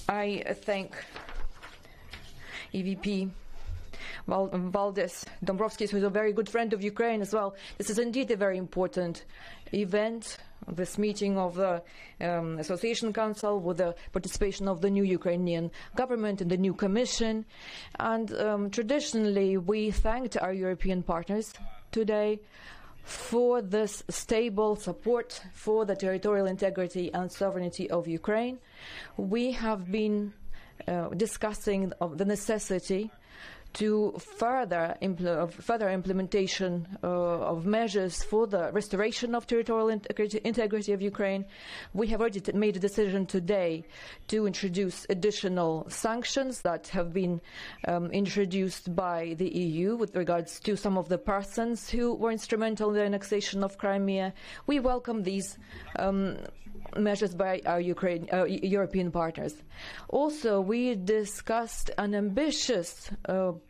I thank EVP Valdis Dombrovskis, who is a very good friend of Ukraine as well. This is indeed a very important event, this meeting of the Association Council with the participation of the new Ukrainian government and the new Commission. And traditionally, we thanked our European partners today for this stable support for the territorial integrity and sovereignty of Ukraine. We have been discussing the necessity to further implementation of measures for the restoration of territorial integrity of Ukraine. We have already made a decision today to introduce additional sanctions that have been introduced by the EU with regards to some of the persons who were instrumental in the annexation of Crimea. We welcome these measures by our European partners. Also, we discussed an ambitious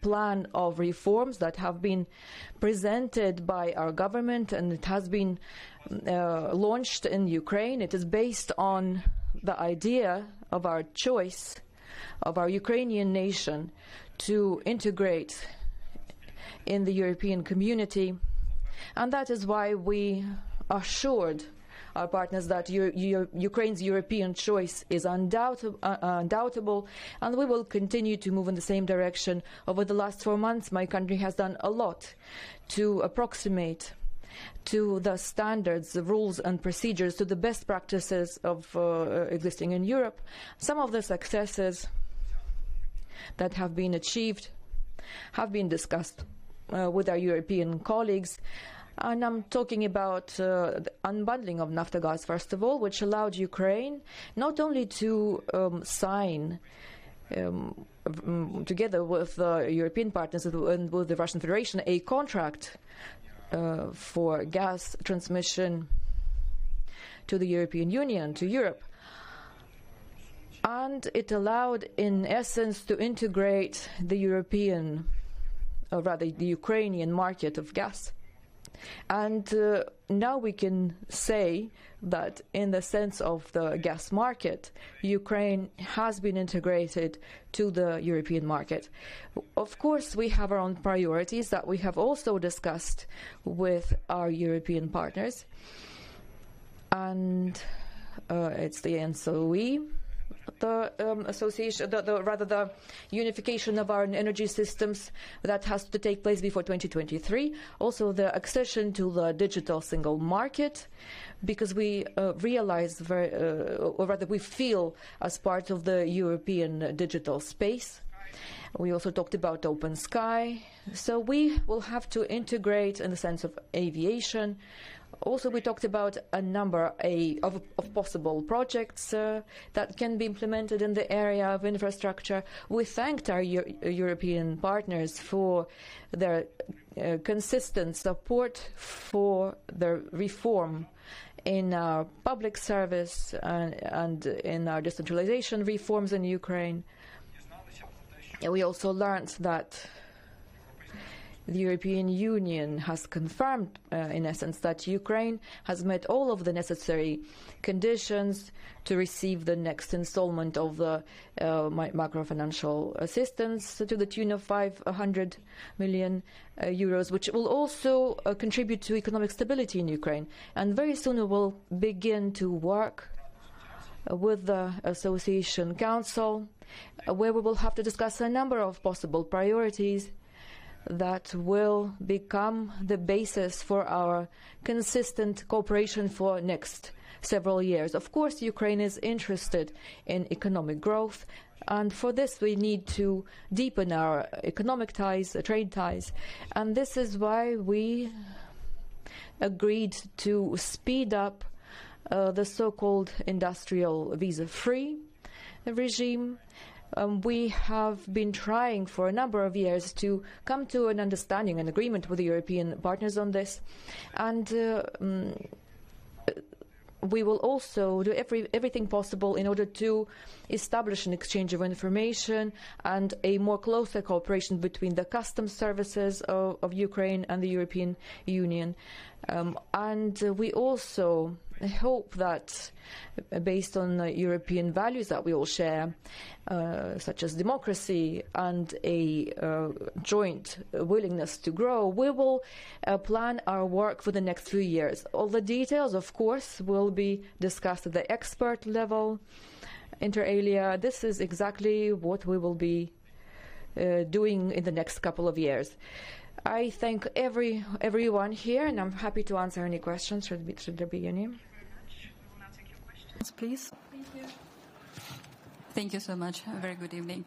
plan of reforms that have been presented by our government, and it has been launched in Ukraine. It is based on the idea of our choice of our Ukrainian nation to integrate in the European community, and that is why we assured our partners that Ukraine's European choice is undoubtable, and we will continue to move in the same direction. Over the last 4 months, my country has done a lot to approximate to the standards, the rules and procedures, to the best practices of existing in Europe. Some of the successes that have been achieved have been discussed with our European colleagues. And I'm talking about the unbundling of Naftogaz, first of all, which allowed Ukraine not only to sign together with the European partners and with the Russian Federation a contract for gas transmission to the European Union, to Europe. And it allowed, in essence, to integrate the European, or rather the Ukrainian market of gas. And now we can say that in the sense of the gas market, Ukraine has been integrated to the European market. Of course, we have our own priorities that we have also discussed with our European partners. And it's the NSOE, the association, the unification of our energy systems that has to take place before 2023. Also, the accession to the digital single market, because we realize, or rather, we feel as part of the European digital space. We also talked about open sky. So we will have to integrate in the sense of aviation. Also, we talked about a number of possible projects that can be implemented in the area of infrastructure. We thanked our European partners for their consistent support for the reform in our public service and in our decentralization reforms in Ukraine. We also learned that the European Union has confirmed, in essence, that Ukraine has met all of the necessary conditions to receive the next installment of the macro-financial assistance to the tune of 500 million euros, which will also contribute to economic stability in Ukraine. And very soon we will begin to work with the Association Council, where we will have to discuss a number of possible priorities that will become the basis for our consistent cooperation for next several years. Of course, Ukraine is interested in economic growth, and for this we need to deepen our economic ties, trade ties, and this is why we agreed to speed up the so-called industrial visa-free regime. We have been trying for a number of years to come to an understanding, an agreement with the European partners on this. And we will also do everything possible in order to establish an exchange of information and a more closer cooperation between the customs services of Ukraine and the European Union. And we also hope that, based on European values that we all share, such as democracy and a joint willingness to grow, we will plan our work for the next few years. All the details, of course, will be discussed at the expert level, inter alia. This is exactly what we will be doing in the next couple of years. I thank everyone here, and I'm happy to answer any questions. Should there be any? Please. Thank you so much. A very good evening.